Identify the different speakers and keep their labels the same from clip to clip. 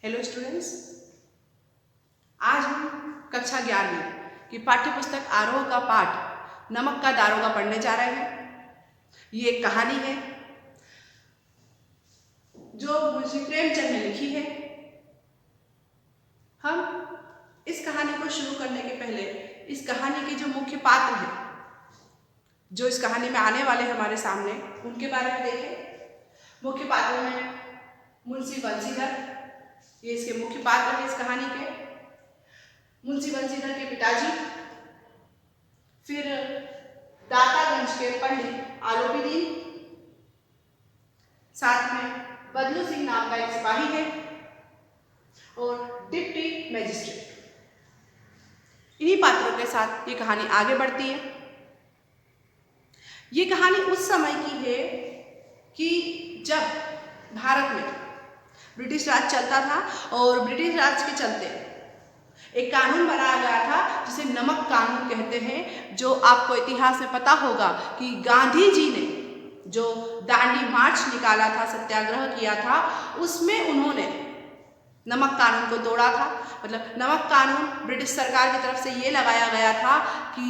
Speaker 1: Hello students, आज हम कक्षा 11वीं की पाठ्य पुस्तक आरोह का पाठ नमक का दारोगा पढ़ने जा रहे हैं। ये एक कहानी है जो मुंशी प्रेमचंद ने लिखी है। हम इस कहानी को शुरू करने के पहले इस कहानी के जो मुख्य पात्र हैं, जो इस कहानी में आने वाले हमारे सामने, उनके बारे में देखें। मुख्य पात्रों में मुंशी बंसीधर, ये इसके मुख्य पात्र हैं इस कहानी के। मुंशी बंसीधर के पिताजी, फिर दातागंज के पंडित आलोपीदीन, साथ में बदलू सिंह नाम का एक सिपाही है और डिप्टी मैजिस्ट्रेट। इन्हीं पात्रों के साथ ये कहानी आगे बढ़ती है। ये कहानी उस समय की है कि जब भारत में ब्रिटिश राज चलता था और ब्रिटिश राज के चलते एक कानून बनाया गया था जिसे नमक कानून कहते हैं। जो आपको इतिहास में पता होगा कि गांधी जी ने जो दांडी मार्च निकाला था, सत्याग्रह किया था, उसमें उन्होंने नमक कानून को तोड़ा था। मतलब नमक कानून ब्रिटिश सरकार की तरफ से ये लगाया गया था कि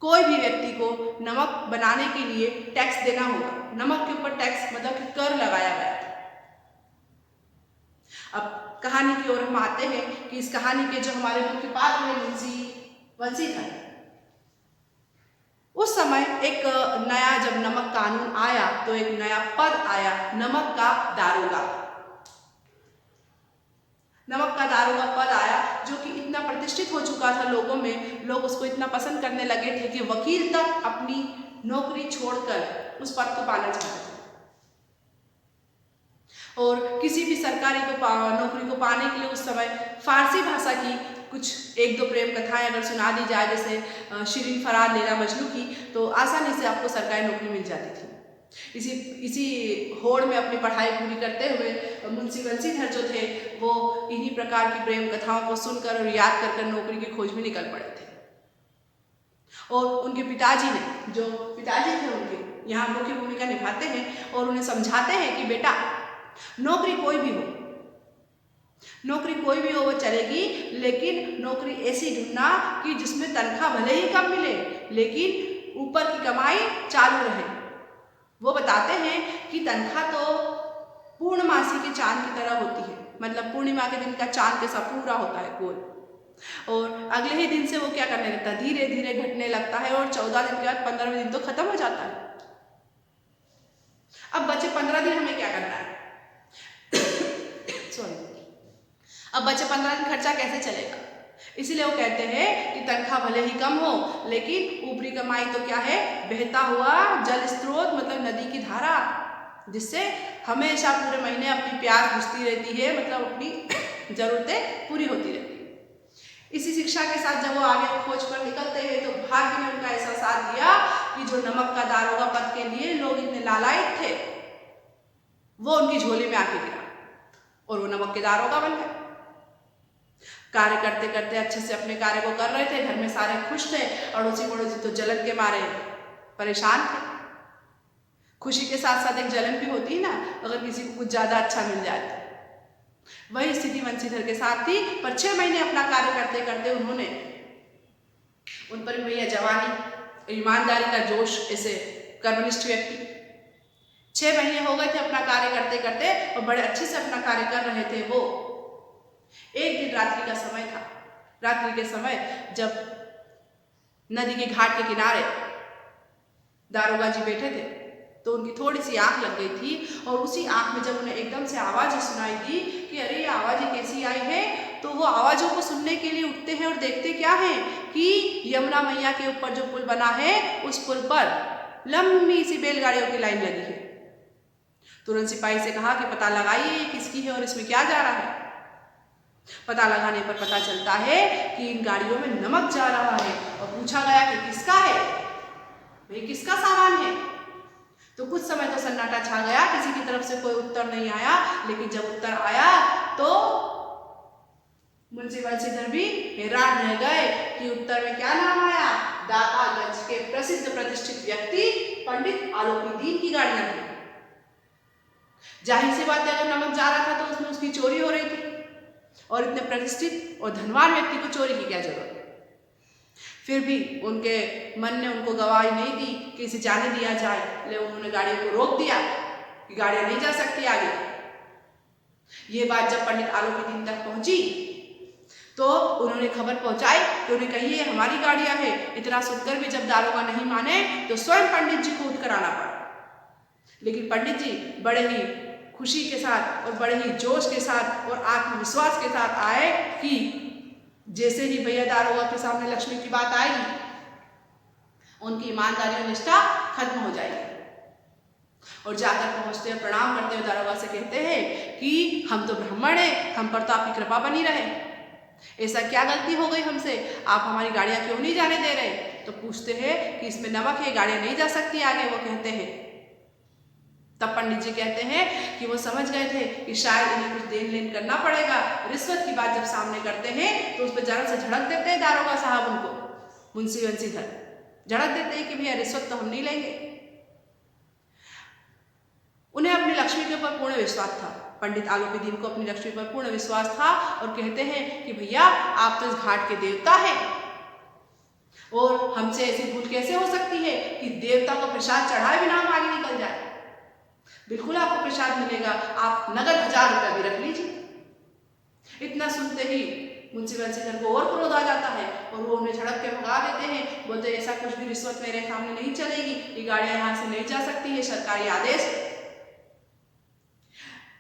Speaker 1: कोई भी व्यक्ति को नमक बनाने के लिए टैक्स देना होगा। नमक के ऊपर टैक्स मतलब कि कर लगाया गया था। अब कहानी की ओर हम आते हैं कि इस कहानी के जो हमारे मुख्य पात्र हैं मुंशी बंसीधर, उस समय एक नया जब नमक कानून आया तो एक नया पद आया, नमक का दारोगा। नमक का दारोगा पद आया जो कि इतना प्रतिष्ठित हो चुका था लोगों में, लोग उसको इतना पसंद करने लगे थे कि वकील तक अपनी नौकरी छोड़कर उस पद को पाना चाहते थे। और किसी भी सरकारी नौकरी को पाने के लिए उस समय फारसी भाषा की कुछ एक दो प्रेम कथाएं अगर सुना दी जाए, जैसे शिरीन फरार लैला मजनू की, तो आसानी से आपको सरकारी नौकरी मिल जाती थी। इसी होड़ में अपनी पढ़ाई पूरी करते हुए मुंशी बंसीधर जो थे वो इन्हीं प्रकार की प्रेम कथाओं को सुनकर और याद कर नौकरी की खोज में निकल पड़े थे। और उनके पिताजी ने, जो पिताजी थे उनके, यहाँ मुख्य भूमिका निभाते हैं और उन्हें समझाते हैं कि बेटा, नौकरी कोई भी हो वो चलेगी, लेकिन नौकरी ऐसी ढूंढना कि जिसमें तनख्वाह भले ही कम मिले लेकिन ऊपर की कमाई चालू रहे। वो बताते हैं कि तनख्वाह तो पूर्णमासी के चांद की तरह होती है, मतलब पूर्णिमा के दिन का चांद जैसा पूरा होता है गोल, और अगले ही दिन से वो क्या करने लगता है, धीरे धीरे घटने लगता है और 14 दिन के बाद 15वें दिन तो खत्म हो जाता है। अब बचे 15 दिन हमें क्या करना है अब बचे 15 दिन खर्चा कैसे चलेगा। इसीलिए वो कहते हैं कि तनख्वाह भले ही कम हो लेकिन ऊपरी कमाई तो क्या है, बहता हुआ जल स्रोत, मतलब नदी की धारा, जिससे हमेशा पूरे महीने अपनी प्यास बुझती रहती है, मतलब अपनी जरूरतें पूरी होती रहती है। इसी शिक्षा के साथ जब वो आगे खोज पर निकलते हैं तो भाग्य ने उनका ऐसा साथ दिया कि जो नमक का दारोगा पद के लिए लोग इतने लालायित थे, वो उनकी झोली में आके गिरा और वो नमक के दारोगा बन गए। कार्य करते करते अच्छे से अपने कार्य को कर रहे थे, घर में सारे खुश थे, अड़ोसी पड़ोसी तो जलन के मारे परेशान थे। खुशी के साथ साथ एक जलन भी होती है ना, अगर किसी को कुछ ज्यादा अच्छा मिल जाए तो। वही स्थिति बंसीधर के साथ थी, पर 6 महीने अपना कार्य करते करते उन्होंने, उन पर भैया जवानी, ईमानदारी का जोश, ऐसे कर्मनिष्ठ व्यक्ति, 6 महीने हो गए थे अपना कार्य करते करते और बड़े अच्छे से अपना कार्य कर रहे थे। वो एक दिन रात्रि का समय था। रात्रि के समय जब नदी के घाट के किनारे दारोगा जी बैठे थे तो उनकी थोड़ी सी आंख लग गई थी, और उसी आंख में जब उन्हें एकदम से आवाज़ सुनाई दी कि अरे ये आवाज़ें कैसी आई है, तो वो आवाज़ों को सुनने के लिए उठते हैं और देखते क्या है कि यमुना मैया के ऊपर जो पुल बना है उस पुल पर लंबी सी बैलगाड़ियों की लाइन लगी है। तुरंत सिपाही से कहा कि पता लगाइए ये किसकी है और इसमें क्या जा रहा है। पता लगाने पर पता चलता है कि इन गाड़ियों में नमक जा रहा है, और पूछा गया कि किसका है, भाई किसका सामान है। तो कुछ समय तो सन्नाटा छा गया, किसी की तरफ से कोई उत्तर नहीं आया, लेकिन जब उत्तर आया तो मुंशी बंसीधर भी हैरान रह गए कि उत्तर में क्या नाम आया, दातागंज के प्रसिद्ध प्रतिष्ठित व्यक्ति पंडित आलोपीदीन की गाड़ियां थी। जाहिर सी बात है, अगर नमक जा रहा था तो उसमें उसकी चोरी हो रही थी, और इतने प्रतिष्ठित और धनवान व्यक्ति को चोरी की क्या जरूरत। फिर भी उनके मन ने उनको गवाही नहीं दी कि इसे जाने दिया जाए, ले उन्होंने गाड़ियों को रोक दिया कि गाड़ियां नहीं जा सकती आगे। ये बात जब पंडित आलोपीदीन तक पहुंची तो उन्होंने खबर पहुंचाई कि उन्हें कहिए हमारी गाड़ियां हैं। इतना सुनकर भी जब दारोगा नहीं माने तो स्वयं पंडित जी को उठकर आना पड़ा। लेकिन पंडित जी बड़े ही खुशी के साथ और बड़े ही जोश के साथ और आत्मविश्वास के साथ आए कि जैसे ही भैया दारोगा के सामने लक्ष्मी की बात आएगी, उनकी ईमानदारी और निष्ठा खत्म हो जाएगी। और जाकर पहुंचते हैं, प्रणाम करते हुए दारोगा से कहते हैं कि हम तो ब्राह्मण हैं, हम पर तो आपकी कृपा बनी रहे। ऐसा क्या गलती हो गई हमसे, आप हमारी गाड़ियां क्यों नहीं जाने दे रहे। तो पूछते हैं कि इसमें नमक है, गाड़ियां नहीं जा सकती आगे। वो कहते हैं, तब पंडित जी कहते हैं कि वो समझ गए थे कि शायद इन्हें कुछ देन लेन करना पड़ेगा। रिश्वत की बात जब सामने करते हैं तो उस पर जरा से झड़क देते हैं दारोगा साहब, उनको मुंशी बंसीधर झड़क देते हैं कि भैया रिश्वत तो हम नहीं लेंगे। उन्हें अपनी लक्ष्मी के ऊपर पूर्ण विश्वास था, पंडित आलोपीदीन को अपनी लक्ष्मी पर पूर्ण विश्वास था, और कहते हैं कि भैया आप तो इस घाट के देवता हैं, और हमसे ऐसी भूल कैसे हो सकती है कि देवता को प्रसाद चढ़ाए बिना हम आगे निकल जाए। बिल्कुल आपको प्रसाद मिलेगा, आप नगद 1000 रुपया भी रख लीजिए। इतना सुनते ही मुंशी बंसीधर को और क्रोध आ जाता है और वो उन्हें झड़क के भगा देते हैं। बोलते ऐसा कुछ भी रिश्वत मेरे सामने नहीं चलेगी, ये गाड़ियां यहाँ से नहीं जा सकती है, सरकारी आदेश है।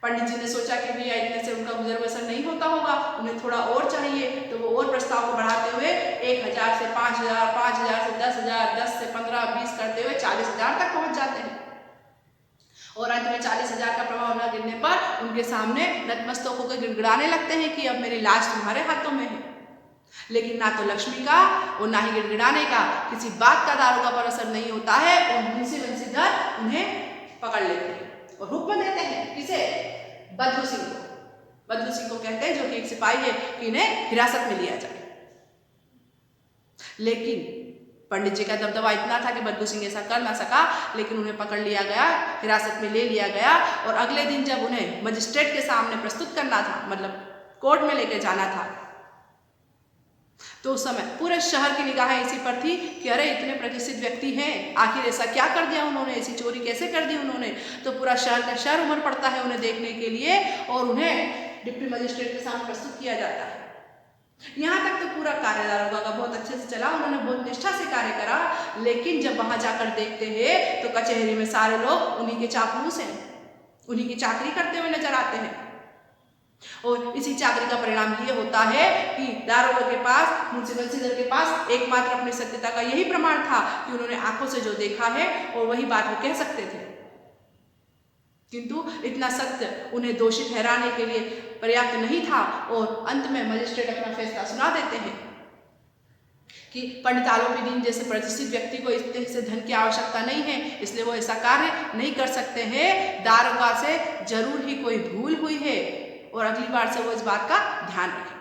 Speaker 1: पंडित जी ने सोचा कि भैया इतने से उनका गुजर बसर नहीं होता होगा, उन्हें थोड़ा और चाहिए, तो वो और प्रस्ताव को बढ़ाते हुए 1000 से 5000, 5000 से 10000, 10 से 15, 20 करते हुए 40000 तक पहुंच जाते हैं। और अंत में 40000 का प्रभाव न गिरने पर उनके सामने नतमस्तक होकर गिड़गिड़ाने लगते हैं कि अब मेरी लाश तुम्हारे हाथों में है। लेकिन ना तो लक्ष्मी का और ना ही गिड़गिड़ाने का, किसी बात का दारोगा पर असर नहीं होता है, और मुंशी बंसीधर उन्हें पकड़ लेते हैं और हुक्म देते हैं किसे, बदलू सिंह को। बदलू सिंह को कहते हैं, जो कि एक सिपाही है, कि इन्हें हिरासत में लिया जाए। लेकिन पंडित जी का दबदबा इतना था कि बदलू सिंह ऐसा कर ना सका, लेकिन उन्हें पकड़ लिया गया, हिरासत में ले लिया गया। और अगले दिन जब उन्हें मजिस्ट्रेट के सामने प्रस्तुत करना था, मतलब कोर्ट में लेके जाना था, तो उस समय पूरे शहर की निगाहें इसी पर थी कि अरे इतने प्रतिष्ठित व्यक्ति हैं, आखिर ऐसा क्या कर दिया उन्होंने, ऐसी चोरी कैसे कर दी उन्होंने। तो पूरा शहर का शहर उमड़ पड़ता है उन्हें देखने के लिए, और उन्हें डिप्टी मजिस्ट्रेट के सामने प्रस्तुत किया जाता है। यहाँ तक तो पूरा कार्य दारोगा का बहुत अच्छे से चला, उन्होंने बहुत निष्ठा से कार्य करा। लेकिन जब वहां जाकर देखते हैं तो कचहरी में सारे लोग उन्हीं के चापलूस हैं, उन्हीं की चाकरी करते हुए नजर आते हैं। और इसी चाकरी का परिणाम ये होता है कि दारोगा के पास, मुंशी बंसीधर के पास एकमात्र अपनी सत्यता का यही प्रमाण था कि उन्होंने आंखों से जो देखा है और वही बात वो कह सकते थे। किंतु इतना सत्य उन्हें दोषी ठहराने के लिए पर्याप्त नहीं था, और अंत में मजिस्ट्रेट अपना फैसला सुना देते हैं कि पंडित आलोपीदीन जैसे प्रतिष्ठित व्यक्ति को इतने से धन की आवश्यकता नहीं है, इसलिए वो ऐसा कार्य नहीं कर सकते हैं। दारोगा से जरूर ही कोई भूल हुई है, और अगली बार से वो इस बात का ध्यान रखें।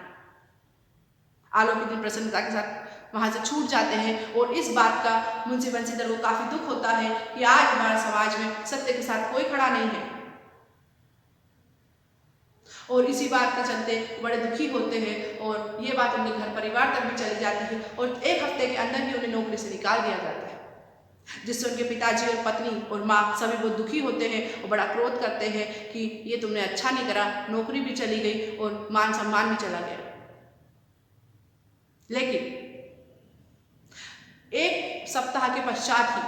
Speaker 1: आलोपीदीन प्रसन्नता के साथ वहां से छूट जाते हैं, और इस बात का मुंशी बंसीधर को काफी दुख होता है कि आज हमारे समाज में सत्य के साथ कोई खड़ा नहीं है। और इसी बात के चलते बड़े दुखी होते हैं, और ये बात उनके घर परिवार तक भी चली जाती है, और 1 हफ्ते के अंदर ही उन्हें नौकरी से निकाल दिया जाता है, जिससे उनके पिताजी और पत्नी और माँ सभी बहुत दुखी होते हैं और बड़ा क्रोध करते हैं कि ये तुमने अच्छा नहीं करा, नौकरी भी चली गई और मान सम्मान भी चला गया। लेकिन 1 सप्ताह के पश्चात ही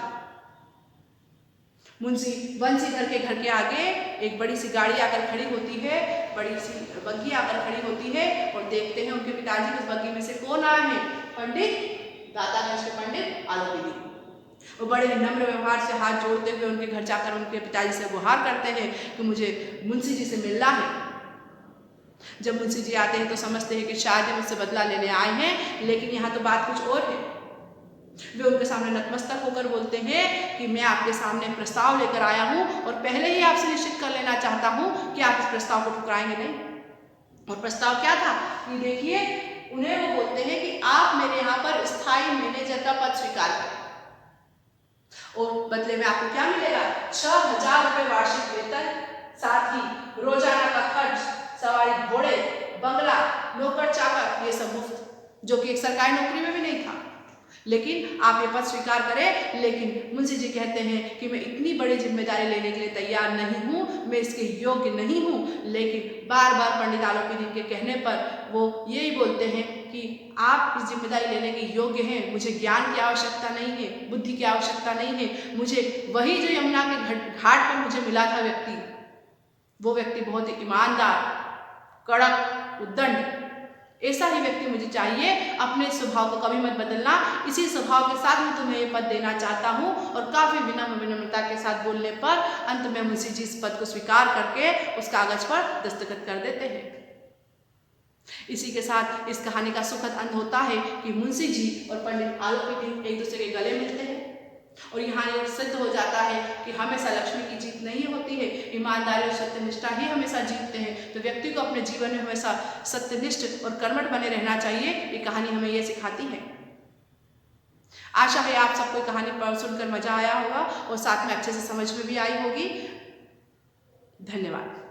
Speaker 1: मुंशी बंसीधर के घर के आगे एक बड़ी सी गाड़ी आकर खड़ी होती है, बड़ी सी बग्घी आकर खड़ी होती है, और देखते हैं उनके पिताजी उस बग्घी में से कौन आए हैं, पंडित दातागंज के पंडित आलोपीदीन। वो बड़े नम्र व्यवहार से हाथ जोड़ते हुए उनके घर जाकर उनके पिताजी से गुहार करते हैं कि मुझे मुंशी जी से मिलना है। जब मुंशी जी आते हैं तो समझते हैं कि शायद मुझसे बदला लेने आए हैं, लेकिन यहाँ तो बात कुछ और है। वे उनके सामने नतमस्तक होकर बोलते हैं कि मैं आपके सामने प्रस्ताव लेकर आया हूँ, और पहले ही आपसे निश्चित कर लेना चाहता हूँ कि आप इस प्रस्ताव को ठुकराएंगे नहीं। और प्रस्ताव क्या था कि देखिए, उन्हें वो बोलते हैं कि आप मेरे यहाँ पर स्थायी मैनेजर का पद स्वीकार करें, और बदले में आपको क्या मिलेगा, 6000 रुपये वार्षिक वेतन, साथ ही रोजाना का खर्च, सवारी घोड़े, बंगला, नौकर चाकर, ये सब मुफ्त, जो कि एक सरकारी नौकरी में भी नहीं था। लेकिन आप ये पद स्वीकार करें, लेकिन मुंशी जी कहते हैं कि मैं इतनी बड़ी जिम्मेदारी लेने के लिए तैयार नहीं हूँ, मैं इसके योग्य नहीं हूँ। लेकिन बार बार पंडित आलोपीदीन के कहने पर वो यही बोलते हैं कि आप इस जिम्मेदारी लेने के योग्य हैं, मुझे ज्ञान की आवश्यकता नहीं है, बुद्धि की आवश्यकता नहीं है, मुझे वही जो यमुना के घाट पर मुझे मिला था व्यक्ति, वो व्यक्ति बहुत ही ईमानदार, कड़क, उद्दंड, ऐसा ही व्यक्ति मुझे चाहिए। अपने स्वभाव को कभी मत बदलना, इसी स्वभाव के साथ मैं तुम्हें ये पद देना चाहता हूँ। और काफी विनम्रता के साथ बोलने पर अंत में मुंशी जी इस पद को स्वीकार करके उस कागज पर दस्तखत कर देते हैं। इसी के साथ इस कहानी का सुखद अंत होता है कि मुंशी जी और पंडित आलोपीदीन एक दूसरे के गले मिलते हैं और यहाँ ये सिद्ध हो जाता है कि हमेशा लक्ष्मी की जीत नहीं होती है, ईमानदारी और सत्यनिष्ठा ही हमेशा जीतते हैं। तो व्यक्ति को अपने जीवन में हमेशा सत्यनिष्ठ और कर्मठ बने रहना चाहिए। ये कहानी हमें ये सिखाती है। आशा है आप सबको कहानी पढ़ सुनकर मजा आया होगा और साथ में अच्छे से समझ में भी आई होगी। धन्यवाद।